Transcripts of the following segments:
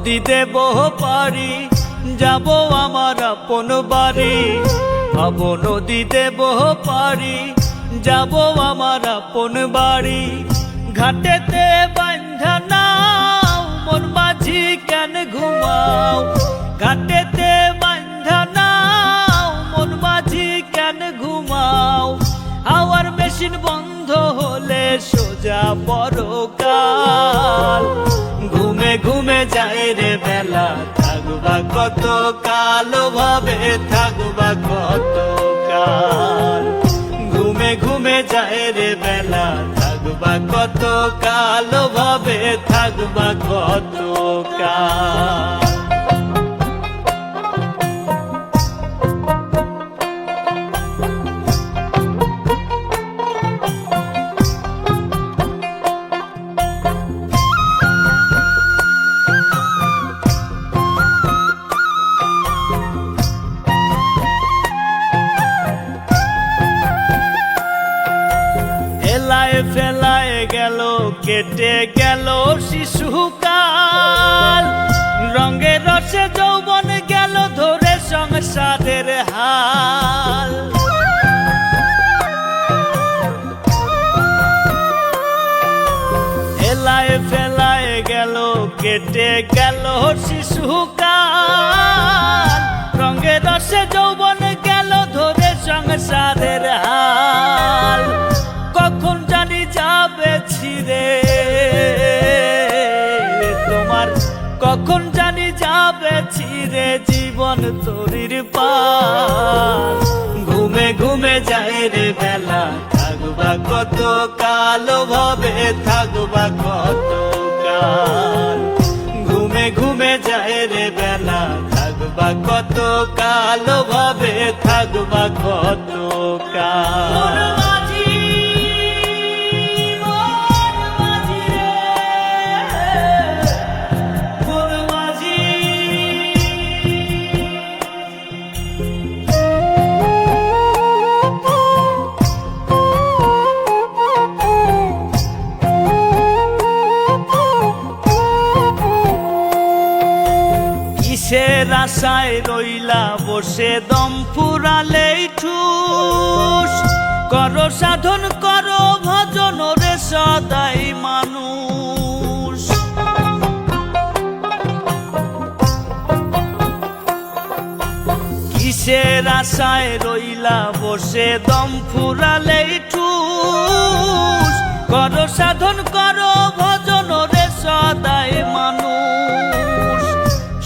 দেব পারি, যাব আমার আপন বাড়ি। ভাব নদী দেব পারি, যাব আমার আপন বাড়ি। ঘাটেতে বান্ধা নাও, মন মাঝি কেন ঘুমাও? ঘাটেতে বান্ধা নাও, মন মাঝি কেন ঘুমাও? হাওয়ার মেশিন বন্ধ হলে সোজা পরকাল। ঘুমে ঘুমে যায় রে বেলা, থাকবা কত কাল ভাবে, থাকবা কত কাল। ঘুমে ঘুমে যায় রে বেলা, থাকবা কত কাল ভাবে, থাকবা কত কাল। ফেলায় গেল, কেটে গেল শিশুকাল। রঙে রসে যৌবন গেল ধরে সংসারের হাল। ফেলায় ফেলায় গেল, কেটে গেল শিশুকাল। রঙে রসে যৌবন গেল ধরে সংসারের হাল। কখন জানি যাবে ছিঁড়ে তোমার, কখন জানি যাবে ছিঁড়ে জীবন তরির পাল। ঘুমে ঘুমে যায় রে বেলা, থাকবা কত কাল ভাবে, থাকবা কত কাল। ঘুমে ঘুমে যায় রে বেলা, থাকবা কত কাল ভাবে, থাকবা কত কাল। কিসের আশায় রইলা বসে, দম ফুরালেই ঠুস। করো সাধন করো ভজন রে সদাই মানুষ। কিসের আশায় রইলা বসে, দম ফুরালেই ঠুস। করো সাধন করো ভজন রে সদাই মানুষ।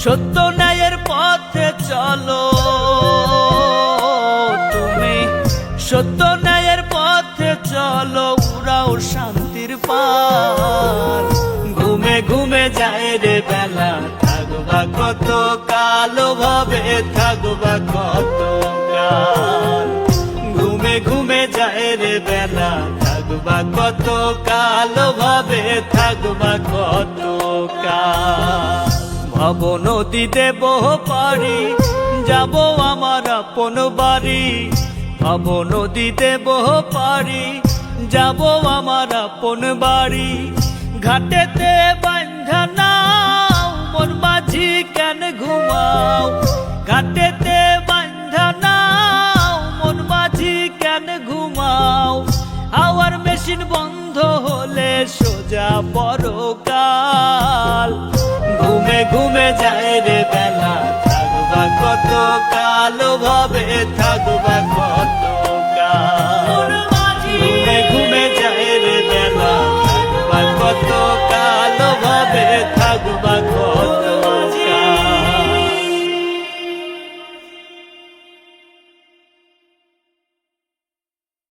সত্য ন্যায়ের পথে চলো তুমি, সত্য ন্যায়ের পথে চলো, উড়াও শান্তির পাল। ঘুমে ঘুমে যায় রে বেলা, থাকবা কত কাল ভাবে, থাকবা কত কাল। ঘুমে ঘুমে যায় রে বেলা, থাকবা কত কাল ভাবে, থাকবা কত কাল। ভাব নদী দেব পারি, যাব আমার আপন বাড়ি। ভাব নদী দেব পারি, যাব আমার আপন বাড়ি। ঘাটেতে বান্ধা নাও, মন মাঝি কেন ঘুমাও? ঘাটেতে বান্ধা নাও, মন মাঝি কেন ঘুমাও? হাওয়ার মেশিন বন্ধ হলে সোজা পরকাল।